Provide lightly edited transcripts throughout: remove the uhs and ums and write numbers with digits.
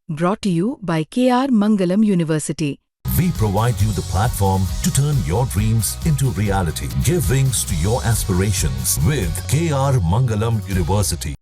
Brought to you by KR Mangalam University. We provide you the platform to turn your dreams into reality. Give wings to your aspirations with KR Mangalam University.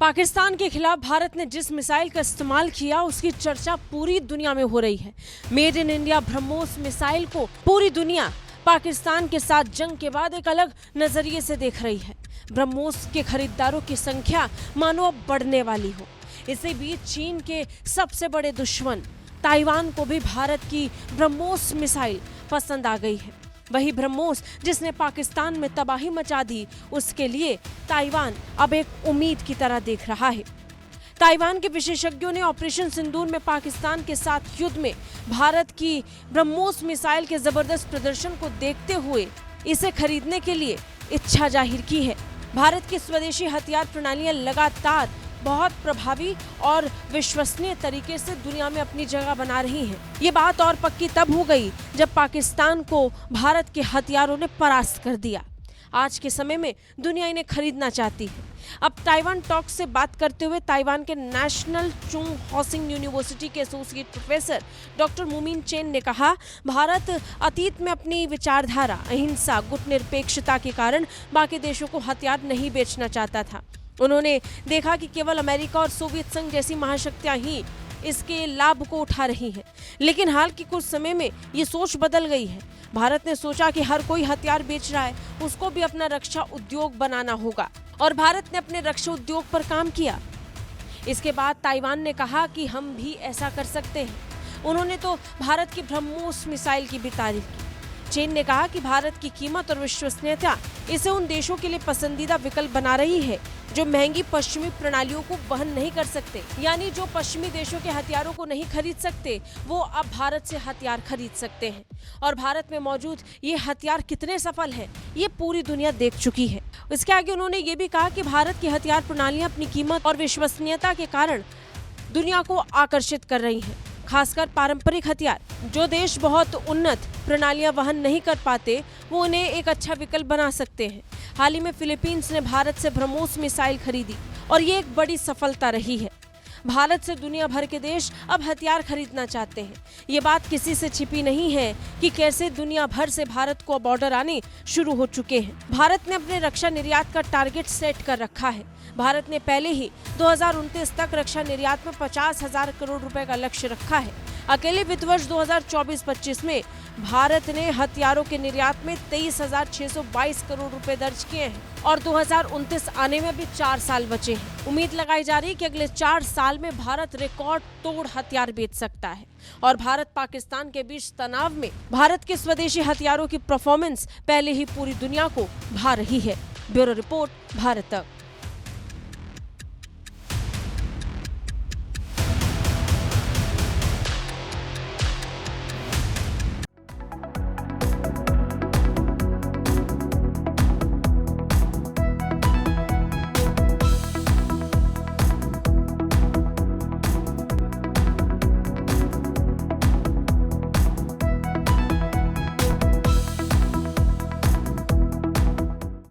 Pakistan के खिलाफ भारत ने जिस missile का इस्तेमाल किया उसकी चर्चा पूरी दुनिया में हो रही है। Made in India BrahMos missile को पूरी दुनिया पाकिस्तान के साथ जंग के बाद एक अलग नजरिए से देख रही है। ब्रह्मोस के खरीदारों की संख्या मानो अब बढ़ने वाली हो। इसी बीच चीन के सबसे बड़े दुश्मन ताइवान को भी भारत की ब्रह्मोस मिसाइल पसंद आ गई है। वही ब्रह्मोस जिसने पाकिस्तान में तबाही मचा दी, उसके लिए ताइवान अब एक उम्मीद की तरह देख रहा है। ताइवान के विशेषज्ञों ने ऑपरेशन सिंदूर में पाकिस्तान के साथ युद्ध में भारत की ब्रह्मोस मिसाइल के जबरदस्त प्रदर्शन को देखते हुए इसे खरीदने के लिए इच्छा जाहिर की है। भारत की स्वदेशी हथियार प्रणालियां लगातार बहुत प्रभावी और विश्वसनीय तरीके से दुनिया में अपनी जगह बना रही हैं। ये बात और पक्की तब हो गई जब पाकिस्तान को भारत के हथियारों ने परास्त कर दिया। आज के समय में दुनिया इन्हें खरीदना चाहती है। अब ताइवान टॉक्स से बात करते हुए ताइवान के नेशनल चुंग हॉसिंग यूनिवर्सिटी के associate professor doctor Mumin chain ने कहा, भारत अतीत में अपनी विचारधारा, अहिंसा, गुटनिरपेक्षता के कारण बाकी देशों को हथियार नहीं बेचना चाहता था। उन्होंने देखा कि केवल अमेरिका और सोवियत संघ जैसी महाशक्तियां ही इसके लाभ को उठा रही हैं। लेकिन हाल के कुछ समय में ये सोच बदल गई है। भारत ने सोचा कि हर कोई हथियार बेच रहा है, उसको भी अपना रक्षा उद्योग बनाना होगा और भारत ने अपने रक्षा उद्योग पर काम किया। इसके बाद ताइवान ने कहा कि हम भी ऐसा कर सकते हैं। उन्होंने तो भारत की ब्रह्मोस मिसाइल की भी तारीफ की। चीन ने कहा कि भारत की कीमत और विश्वसनीयता इसे उन देशों के लिए पसंदीदा विकल्प बना रही है जो महंगी पश्चिमी प्रणालियों को वहन नहीं कर सकते। यानी जो पश्चिमी देशों के हथियारों को नहीं खरीद सकते, वो अब भारत से हथियार खरीद सकते हैं। और भारत में मौजूद ये हथियार कितने सफल हैं, ये पूरी दुनिया देख चुकी है। इसके आगे उन्होंने ये भी कहा कि भारत की हथियार प्रणालियां अपनी कीमत और विश्वसनीयता के कारण दुनिया को आकर्षित कर रही हैं। खासकर पारंपरिक हथियार, जो देश बहुत उन्नत प्रणालियां वहन नहीं कर पाते, वो उन्हें एक अच्छा विकल्प बना सकते हैं। हाल ही में फिलीपींस ने भारत से ब्रह्मोस मिसाइल खरीदी और ये एक बड़ी सफलता रही है। भारत से दुनिया भर के देश अब हथियार खरीदना चाहते हैं। ये बात किसी से छिपी नहीं है कि कैसे दुनिया भर से भारत को अब ऑर्डर आने शुरू हो चुके हैं। भारत ने अपने रक्षा निर्यात का टारगेट सेट कर रखा है। भारत ने पहले ही 2029 तक रक्षा निर्यात में 50,000 करोड़ रुपए का लक्ष्य रखा है। अकेले वित्त वर्ष 2024-25 में भारत ने हथियारों के निर्यात में 23,622 करोड़ रुपए दर्ज किए हैं और 2029 आने में भी 4 साल बचे हैं। उम्मीद लगाई जा रही है कि अगले 4 साल में भारत रिकॉर्ड तोड़ हथियार बेच सकता है और भारत पाकिस्तान के बीच तनाव में भारत के स्वदेशी हथियारों की परफॉर्मेंस पहले ही पूरी दुनिया को भा रही है। ब्यूरो रिपोर्ट, भारत तक।